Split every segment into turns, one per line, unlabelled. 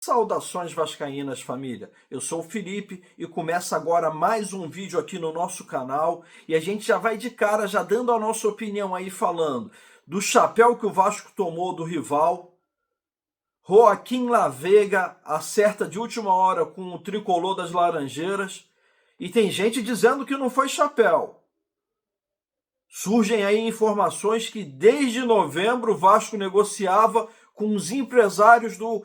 Saudações vascaínas, família. Eu sou o Felipe e começa agora mais um vídeo aqui no nosso canal e a gente já vai de cara já dando a nossa opinião aí falando do chapéu que o Vasco tomou do rival. Joaquim Laveiga acerta de última hora com o tricolor das Laranjeiras e tem gente dizendo que não foi chapéu. Surgem aí informações que desde novembro o Vasco negociava com os empresários do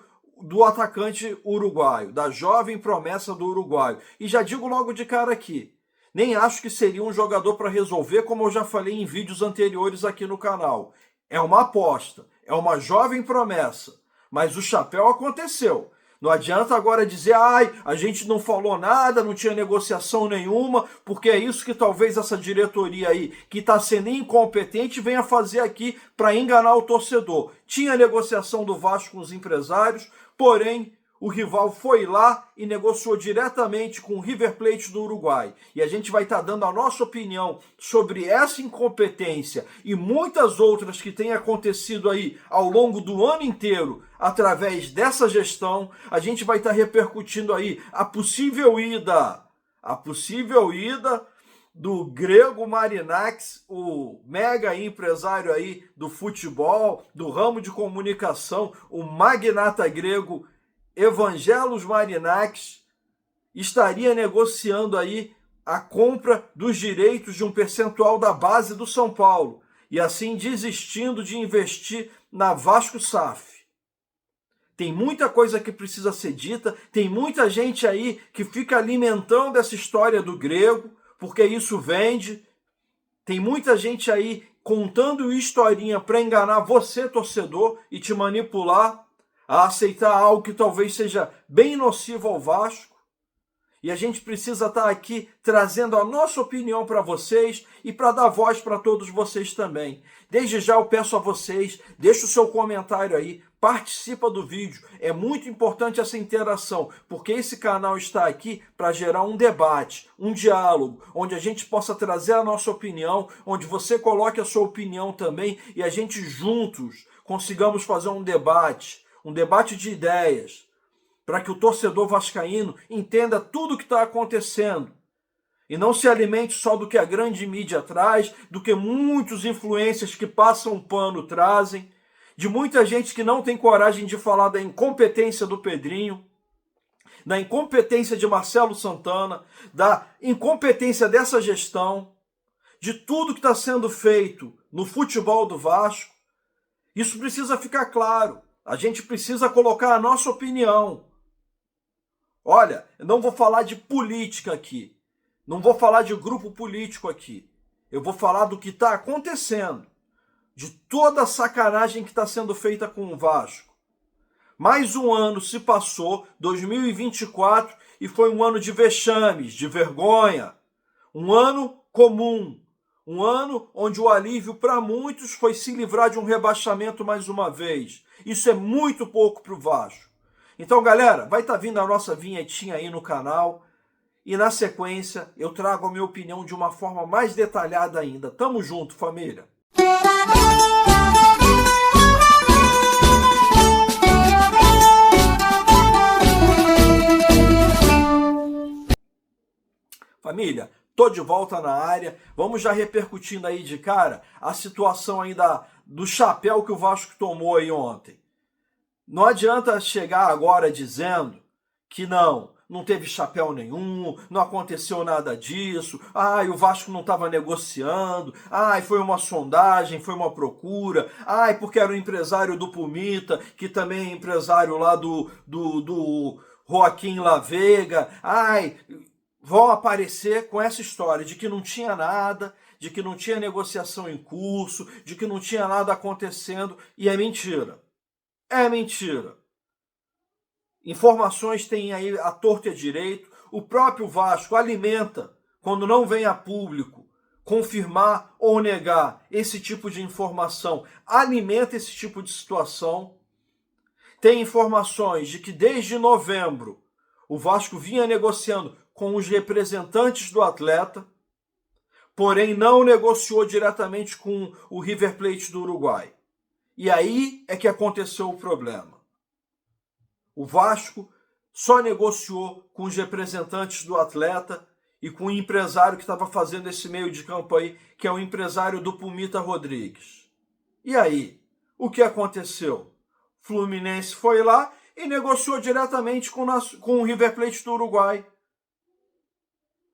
atacante uruguaio, da jovem promessa do uruguaio. E já digo logo de cara aqui, nem acho que seria um jogador para resolver, como eu já falei em vídeos anteriores aqui no canal. É uma aposta, é uma jovem promessa, mas o chapéu aconteceu. Não adianta agora dizer, a gente não falou nada, não tinha negociação nenhuma, porque é isso que talvez essa diretoria aí, que está sendo incompetente, venha fazer aqui para enganar o torcedor. Tinha negociação do Vasco com os empresários, porém o rival foi lá e negociou diretamente com o River Plate do Uruguai. E a gente vai estar dando a nossa opinião sobre essa incompetência e muitas outras que têm acontecido aí ao longo do ano inteiro através dessa gestão. A gente vai estar repercutindo aí a possível ida do Grego Marinakis, o mega empresário aí do futebol, do ramo de comunicação, o magnata grego Evangelos Marinakis, estaria negociando aí a compra dos direitos de um percentual da base do São Paulo e assim desistindo de investir na Vasco SAF. Tem muita coisa que precisa ser dita, tem muita gente aí que fica alimentando essa história do Grego, porque isso vende. Tem muita gente aí contando historinha para enganar você, torcedor, e te manipular a aceitar algo que talvez seja bem nocivo ao Vasco. E a gente precisa estar aqui trazendo a nossa opinião para vocês e para dar voz para todos vocês também. Desde já eu peço a vocês, deixa o seu comentário aí, participa do vídeo. É muito importante essa interação, porque esse canal está aqui para gerar um debate, um diálogo, onde a gente possa trazer a nossa opinião, onde você coloque a sua opinião também e a gente juntos consigamos fazer um debate de ideias, para que o torcedor vascaíno entenda tudo o que está acontecendo e não se alimente só do que a grande mídia traz, do que muitos influencers que passam pano trazem, de muita gente que não tem coragem de falar da incompetência do Pedrinho, da incompetência de Marcelo Santana, da incompetência dessa gestão, de tudo que está sendo feito no futebol do Vasco. Isso precisa ficar claro. A gente precisa colocar a nossa opinião. Olha, eu não vou falar de política aqui. Não vou falar de grupo político aqui. Eu vou falar do que está acontecendo. De toda a sacanagem que está sendo feita com o Vasco. Mais um ano se passou, 2024, e foi um ano de vexames, de vergonha. Um ano comum. Um ano onde o alívio para muitos foi se livrar de um rebaixamento mais uma vez. Isso é muito pouco para o Vasco. Então, galera, vai estar vindo a nossa vinhetinha aí no canal. E na sequência, eu trago a minha opinião de uma forma mais detalhada ainda. Tamo junto, família. Família, tô de volta na área. Vamos já repercutindo aí de cara a situação aí do chapéu que o Vasco tomou aí ontem. Não adianta chegar agora dizendo que não teve chapéu nenhum, não aconteceu nada disso, o Vasco não estava negociando, foi uma sondagem, foi uma procura, porque era o empresário do Pumita, que também é empresário lá do Joaquim Laveiga, vão aparecer com essa história de que não tinha nada, de que não tinha negociação em curso, de que não tinha nada acontecendo, e é mentira. É mentira. Informações têm aí à torta e à direito. O próprio Vasco alimenta, quando não vem a público, confirmar ou negar esse tipo de informação, alimenta esse tipo de situação. Tem informações de que desde novembro o Vasco vinha negociando com os representantes do atleta, porém não negociou diretamente com o River Plate do Uruguai. E aí é que aconteceu o problema. O Vasco só negociou com os representantes do atleta e com o empresário que estava fazendo esse meio de campo aí, que é o empresário do Pumita Rodrigues. E aí, o que aconteceu? Fluminense foi lá e negociou diretamente com o River Plate do Uruguai.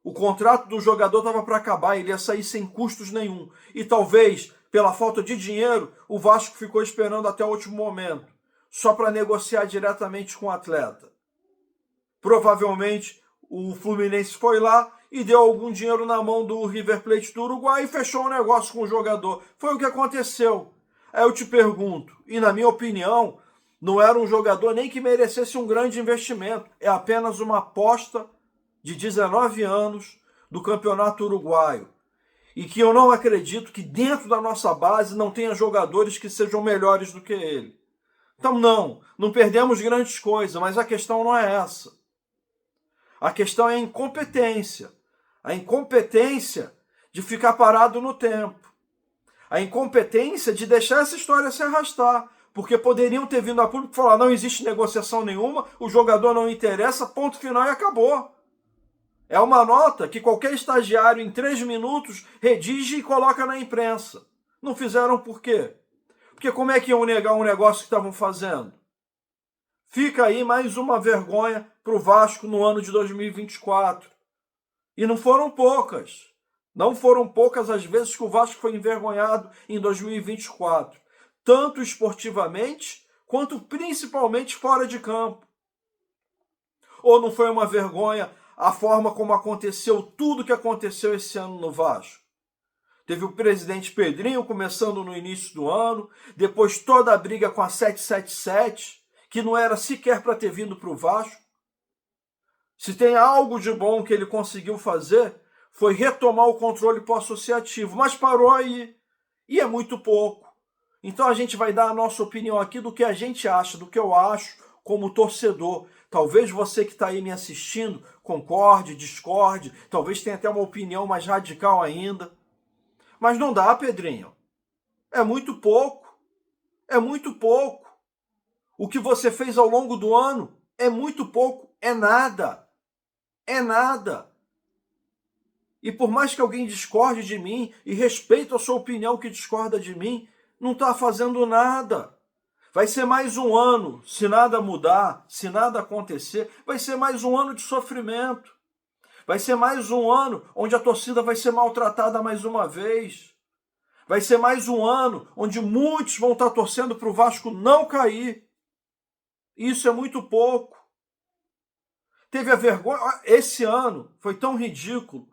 O contrato do jogador estava para acabar, ele ia sair sem custos nenhum. E talvez, pela falta de dinheiro, o Vasco ficou esperando até o último momento, só para negociar diretamente com o atleta. Provavelmente, o Fluminense foi lá e deu algum dinheiro na mão do River Plate do Uruguai e fechou o negócio com o jogador. Foi o que aconteceu. Aí eu te pergunto, e na minha opinião, não era um jogador nem que merecesse um grande investimento, é apenas uma aposta de 19 anos do Campeonato Uruguaio. E que eu não acredito que dentro da nossa base não tenha jogadores que sejam melhores do que ele. Então não perdemos grandes coisas, mas a questão não é essa. A questão é a incompetência. A incompetência de ficar parado no tempo. A incompetência de deixar essa história se arrastar. Porque poderiam ter vindo a público e falar, não existe negociação nenhuma, o jogador não interessa, ponto final e acabou. É uma nota que qualquer estagiário em 3 minutos redige e coloca na imprensa. Não fizeram por quê? Porque como é que iam negar um negócio que estavam fazendo? Fica aí mais uma vergonha para o Vasco no ano de 2024. E não foram poucas. Não foram poucas as vezes que o Vasco foi envergonhado em 2024. Tanto esportivamente, quanto principalmente fora de campo. Ou não foi uma vergonha a forma como aconteceu tudo que aconteceu esse ano no Vasco? Teve o presidente Pedrinho começando no início do ano, depois toda a briga com a 777, que não era sequer para ter vindo para o Vasco. Se tem algo de bom que ele conseguiu fazer, foi retomar o controle associativo, mas parou aí. E é muito pouco. Então a gente vai dar a nossa opinião aqui do que a gente acha, do que eu acho como torcedor. Talvez você que está aí me assistindo concorde, discorde, talvez tenha até uma opinião mais radical ainda. Mas não dá, Pedrinho. É muito pouco. É muito pouco. O que você fez ao longo do ano é muito pouco. É nada. É nada. E por mais que alguém discorde de mim, e respeito a sua opinião que discorda de mim, não está fazendo nada. Vai ser mais um ano, se nada mudar, se nada acontecer, vai ser mais um ano de sofrimento. Vai ser mais um ano onde a torcida vai ser maltratada mais uma vez. Vai ser mais um ano onde muitos vão estar torcendo para o Vasco não cair. Isso é muito pouco. Teve a vergonha. Esse ano foi tão ridículo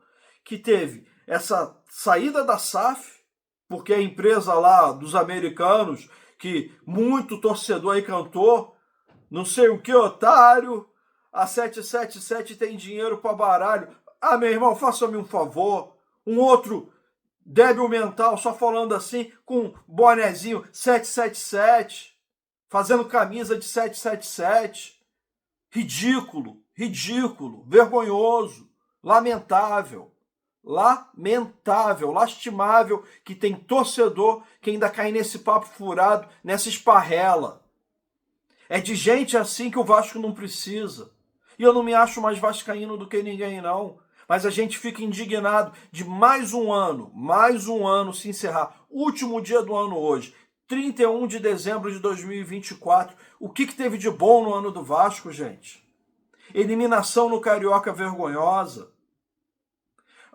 que teve essa saída da SAF, porque a empresa lá dos americanos, que muito torcedor aí cantou, não sei o que, otário, a 777 tem dinheiro para baralho. Ah, meu irmão, faça-me um favor. Um outro débil mental só falando assim, com bonezinho 777, fazendo camisa de 777. Ridículo, ridículo, vergonhoso, lamentável. Lamentável, lastimável que tem torcedor que ainda cai nesse papo furado, nessa esparrela. É de gente assim que o Vasco não precisa. E eu não me acho mais vascaíno do que ninguém, não. Mas a gente fica indignado de mais um ano se encerrar. Último dia do ano hoje, 31 de dezembro de 2024. O que teve de bom no ano do Vasco, gente? Eliminação no Carioca vergonhosa.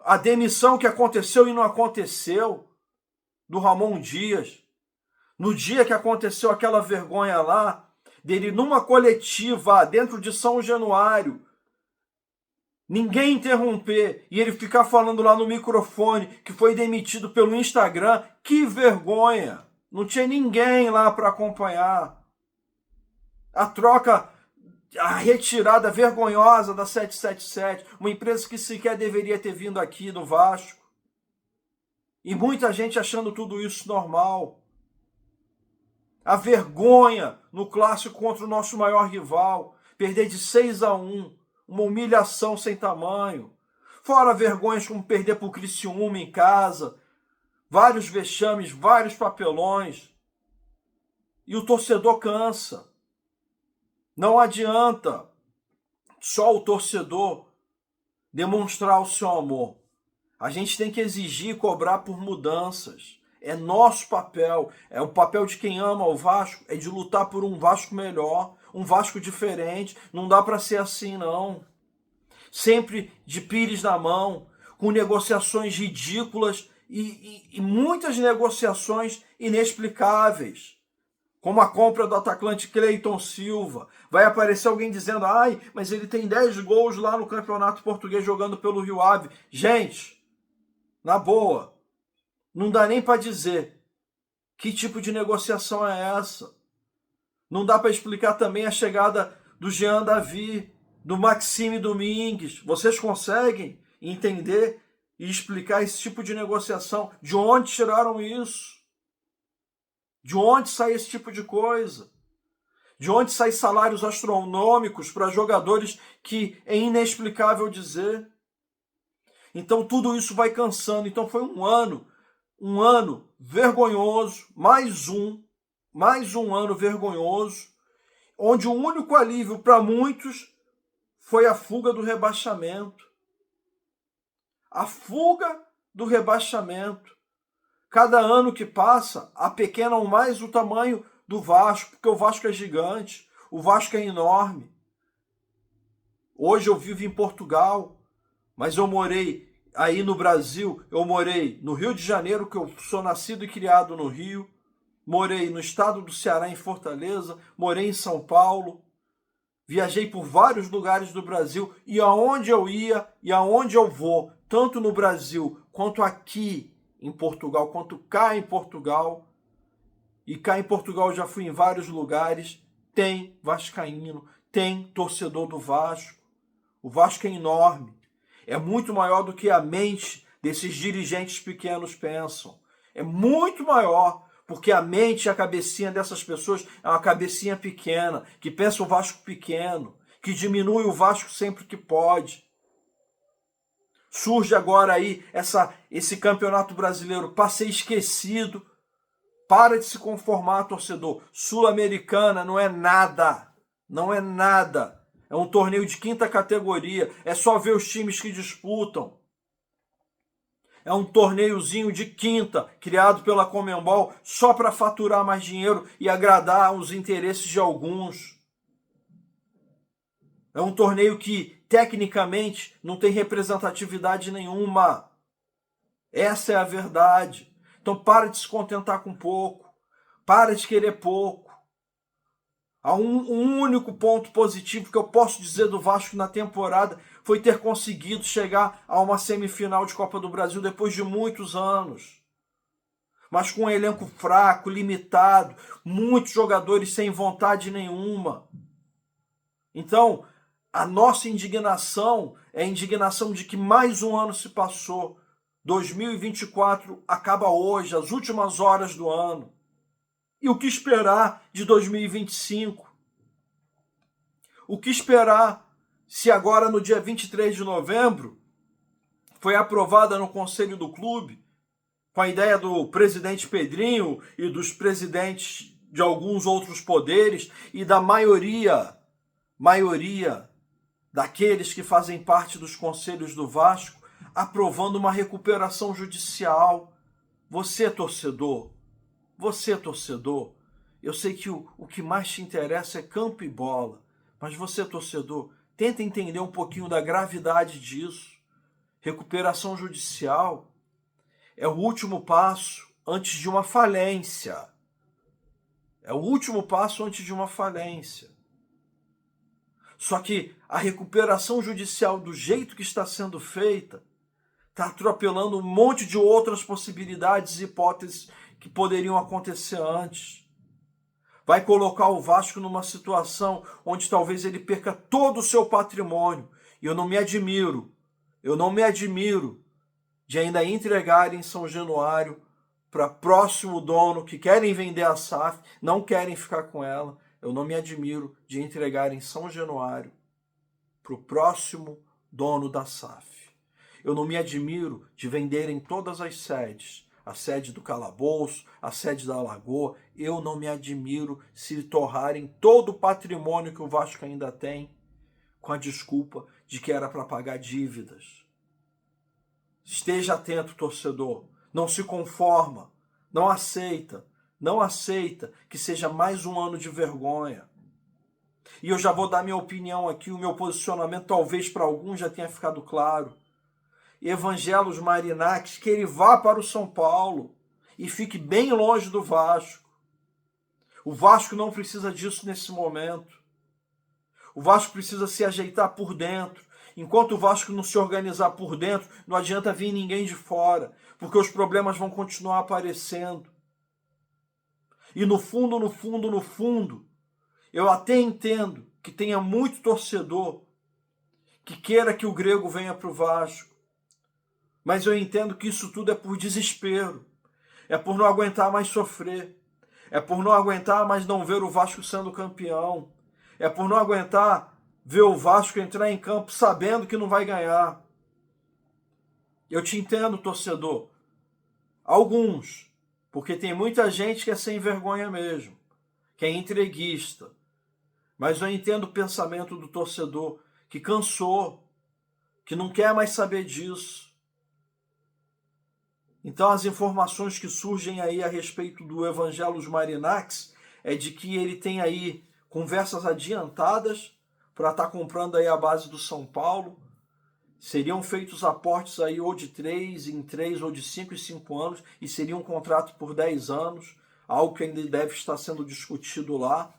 A demissão que aconteceu e não aconteceu do Ramon Dias. No dia que aconteceu aquela vergonha lá, dele numa coletiva dentro de São Januário, ninguém interromper e ele ficar falando lá no microfone que foi demitido pelo Instagram. Que vergonha! Não tinha ninguém lá para acompanhar. A retirada vergonhosa da 777, uma empresa que sequer deveria ter vindo aqui do Vasco. E muita gente achando tudo isso normal. A vergonha no clássico contra o nosso maior rival, perder de 6-1, uma humilhação sem tamanho. Fora vergonhas como perder para o Criciúma em casa, vários vexames, vários papelões. E o torcedor cansa. Não adianta só o torcedor demonstrar o seu amor. A gente tem que exigir e cobrar por mudanças. É nosso papel, é o papel de quem ama o Vasco, é de lutar por um Vasco melhor, um Vasco diferente. Não dá para ser assim, não. Sempre de pires na mão, com negociações ridículas e muitas negociações inexplicáveis, como a compra do atacante Cleiton Silva. Vai aparecer alguém dizendo, ai, mas ele tem 10 gols lá no Campeonato Português jogando pelo Rio Ave. Gente, na boa, não dá nem para dizer que tipo de negociação é essa. Não dá para explicar também a chegada do Jean Davi, do Maxime Domingues. Vocês conseguem entender e explicar esse tipo de negociação? De onde tiraram isso? De onde sai esse tipo de coisa? De onde saem salários astronômicos para jogadores que é inexplicável dizer? Então tudo isso vai cansando. Então foi um ano vergonhoso, mais um ano vergonhoso, onde o único alívio para muitos foi a fuga do rebaixamento. A fuga do rebaixamento. Cada ano que passa, apequenam mais o tamanho do Vasco, porque o Vasco é gigante, o Vasco é enorme. Hoje eu vivo em Portugal, mas eu morei aí no Brasil, eu morei no Rio de Janeiro, que eu sou nascido e criado no Rio, morei no estado do Ceará, em Fortaleza, morei em São Paulo, viajei por vários lugares do Brasil, e aonde eu ia e aonde eu vou, tanto no Brasil quanto aqui em Portugal, quanto cá em Portugal, e cá em Portugal eu já fui em vários lugares, tem vascaíno, tem torcedor do Vasco. O Vasco é enorme, é muito maior do que a mente desses dirigentes pequenos pensam. É muito maior, porque a mente e a cabecinha dessas pessoas é uma cabecinha pequena, que pensa o Vasco pequeno, que diminui o Vasco sempre que pode. Surge agora aí esse campeonato brasileiro para ser esquecido. Para de se conformar, torcedor. Sul-Americana não é nada. Não é nada. É um torneio de quinta categoria. É só ver os times que disputam. É um torneiozinho de quinta, criado pela Conmebol, só para faturar mais dinheiro e agradar os interesses de alguns. É um torneio que, tecnicamente, não tem representatividade nenhuma. Essa é a verdade. Então para de se contentar com pouco. Para de querer pouco. Há um único ponto positivo que eu posso dizer do Vasco na temporada foi ter conseguido chegar a uma semifinal de Copa do Brasil depois de muitos anos. Mas com um elenco fraco, limitado, muitos jogadores sem vontade nenhuma. Então, a nossa indignação é a indignação de que mais um ano se passou. 2024 acaba hoje, as últimas horas do ano. E o que esperar de 2025? O que esperar se agora no dia 23 de novembro foi aprovada no Conselho do Clube, com a ideia do presidente Pedrinho e dos presidentes de alguns outros poderes e da maioria daqueles que fazem parte dos conselhos do Vasco, aprovando uma recuperação judicial. Você, torcedor, eu sei que o que mais te interessa é campo e bola, mas você, torcedor, tenta entender um pouquinho da gravidade disso. Recuperação judicial é o último passo antes de uma falência. É o último passo antes de uma falência. Só que a recuperação judicial do jeito que está sendo feita está atropelando um monte de outras possibilidades e hipóteses que poderiam acontecer antes. Vai colocar o Vasco numa situação onde talvez ele perca todo o seu patrimônio. E eu não me admiro de ainda entregar em São Januário para próximo dono que querem vender a SAF, não querem ficar com ela. Eu não me admiro de entregar em São Januário para o próximo dono da SAF. Eu não me admiro de venderem todas as sedes a sede do Calabouço, a sede da Lagoa. Eu não me admiro se torrarem todo o patrimônio que o Vasco ainda tem, com a desculpa de que era para pagar dívidas. Esteja atento, torcedor. Não se conforma. Não aceita. Não aceita que seja mais um ano de vergonha. E eu já vou dar minha opinião aqui, o meu posicionamento talvez para alguns já tenha ficado claro. Evangelos Marinács, que ele vá para o São Paulo e fique bem longe do Vasco. O Vasco não precisa disso nesse momento. O Vasco precisa se ajeitar por dentro. Enquanto o Vasco não se organizar por dentro, não adianta vir ninguém de fora, porque os problemas vão continuar aparecendo. E no fundo, eu até entendo que tenha muito torcedor que queira que o Grego venha para o Vasco. Mas eu entendo que isso tudo é por desespero. É por não aguentar mais sofrer. É por não aguentar mais não ver o Vasco sendo campeão. É por não aguentar ver o Vasco entrar em campo sabendo que não vai ganhar. Eu te entendo, torcedor. Alguns. Porque tem muita gente que é sem vergonha mesmo. Que é entreguista. Mas eu entendo o pensamento do torcedor que cansou. Que não quer mais saber disso. Então as informações que surgem aí a respeito do Evangelos Marinács é de que ele tem aí conversas adiantadas para estar comprando aí a base do São Paulo. Seriam feitos aportes aí ou de 3 em 3 ou de 5 em 5 anos e seria um contrato por 10 anos, algo que ainda deve estar sendo discutido lá,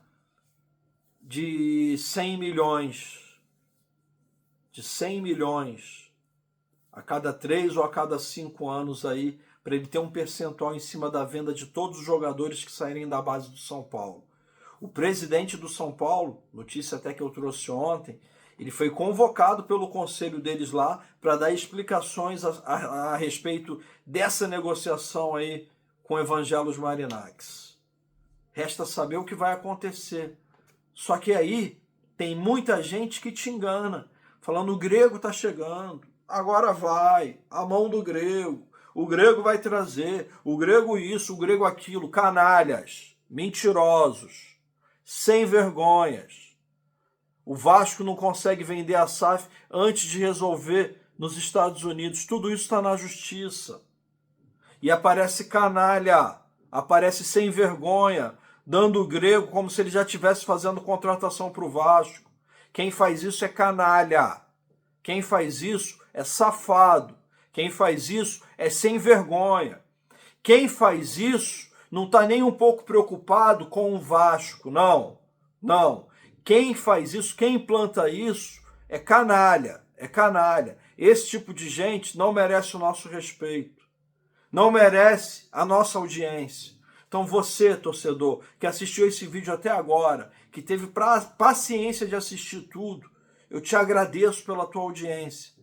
de 100 milhões. De 100 milhões. A cada 3 ou a cada 5 anos aí, para ele ter um percentual em cima da venda de todos os jogadores que saírem da base do São Paulo. O presidente do São Paulo, notícia até que eu trouxe ontem, ele foi convocado pelo conselho deles lá para dar explicações a respeito dessa negociação aí com Evangelos Marinács. Resta saber o que vai acontecer. Só que aí tem muita gente que te engana, falando o Grego está chegando. Agora vai, a mão do Grego, o Grego vai trazer, o Grego isso, o Grego aquilo, canalhas, mentirosos, sem vergonhas. O Vasco não consegue vender a SAF antes de resolver nos Estados Unidos, tudo isso está na justiça. E aparece canalha, aparece sem vergonha, dando o Grego como se ele já estivesse fazendo contratação para o Vasco. Quem faz isso é canalha. Quem faz isso é safado. Quem faz isso é sem vergonha. Quem faz isso não está nem um pouco preocupado com o Vasco. Não, não. Quem faz isso, quem implanta isso é canalha. É canalha. Esse tipo de gente não merece o nosso respeito. Não merece a nossa audiência. Então você, torcedor, que assistiu esse vídeo até agora, que teve paciência de assistir tudo, eu te agradeço pela tua audiência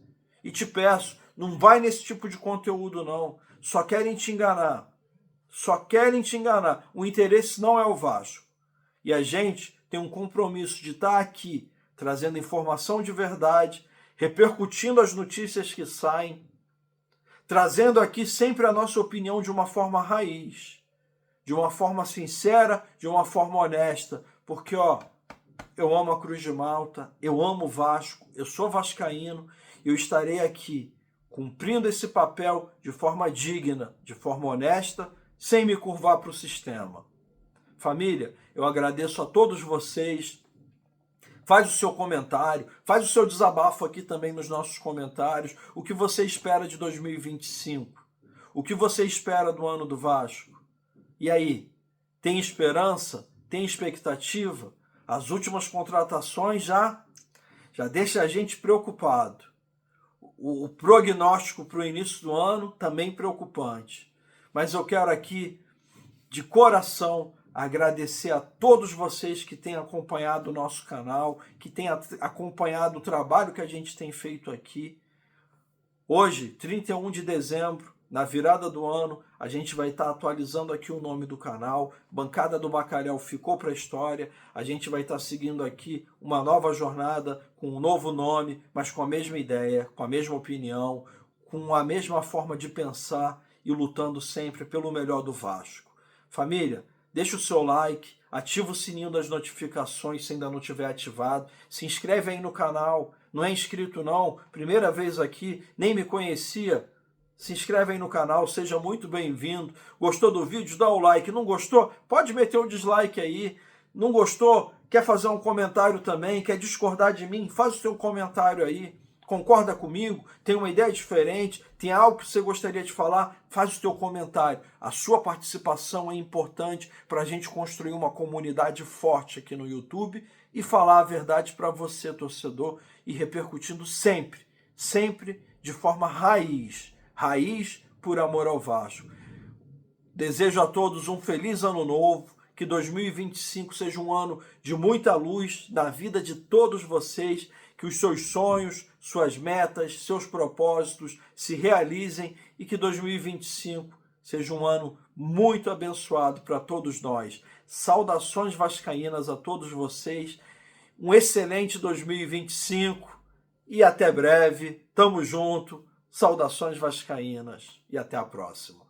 e te peço, não vai nesse tipo de conteúdo não, só querem te enganar, só querem te enganar, o interesse não é o Vasco. E a gente tem um compromisso de estar aqui, trazendo informação de verdade, repercutindo as notícias que saem, trazendo aqui sempre a nossa opinião de uma forma raiz, de uma forma sincera, de uma forma honesta, porque eu amo a Cruz de Malta, eu amo o Vasco, eu sou vascaíno, eu estarei aqui cumprindo esse papel de forma digna, de forma honesta, sem me curvar para o sistema. Família, eu agradeço a todos vocês. Faz o seu comentário, faz o seu desabafo aqui também nos nossos comentários. O que você espera de 2025? O que você espera do ano do Vasco? E aí, tem esperança? Tem expectativa? As últimas contratações já deixa a gente preocupado. O prognóstico para o início do ano também preocupante. Mas eu quero aqui, de coração, agradecer a todos vocês que têm acompanhado o nosso canal, que têm acompanhado o trabalho que a gente tem feito aqui. Hoje, 31 de dezembro, na virada do ano, a gente vai estar atualizando aqui o nome do canal. Bancada do Bacalhau ficou para a história. A gente vai estar seguindo aqui uma nova jornada com um novo nome, mas com a mesma ideia, com a mesma opinião, com a mesma forma de pensar e lutando sempre pelo melhor do Vasco. Família, deixa o seu like, ativa o sininho das notificações se ainda não tiver ativado, se inscreve aí no canal, não é inscrito não, primeira vez aqui, nem me conhecia, se inscreve aí no canal, seja muito bem-vindo. Gostou do vídeo? Dá o like. Não gostou? Pode meter o dislike aí. Não gostou? Quer fazer um comentário também? Quer discordar de mim? Faz o seu comentário aí. Concorda comigo? Tem uma ideia diferente? Tem algo que você gostaria de falar? Faz o seu comentário. A sua participação é importante para a gente construir uma comunidade forte aqui no YouTube e falar a verdade para você, torcedor, e repercutindo sempre, sempre de forma raiz. Raiz por amor ao Vasco. Desejo a todos um feliz ano novo, que 2025 seja um ano de muita luz na vida de todos vocês, que os seus sonhos, suas metas, seus propósitos se realizem e que 2025 seja um ano muito abençoado para todos nós. Saudações vascaínas a todos vocês, um excelente 2025 e até breve. Tamo junto. Saudações vascaínas e até a próxima.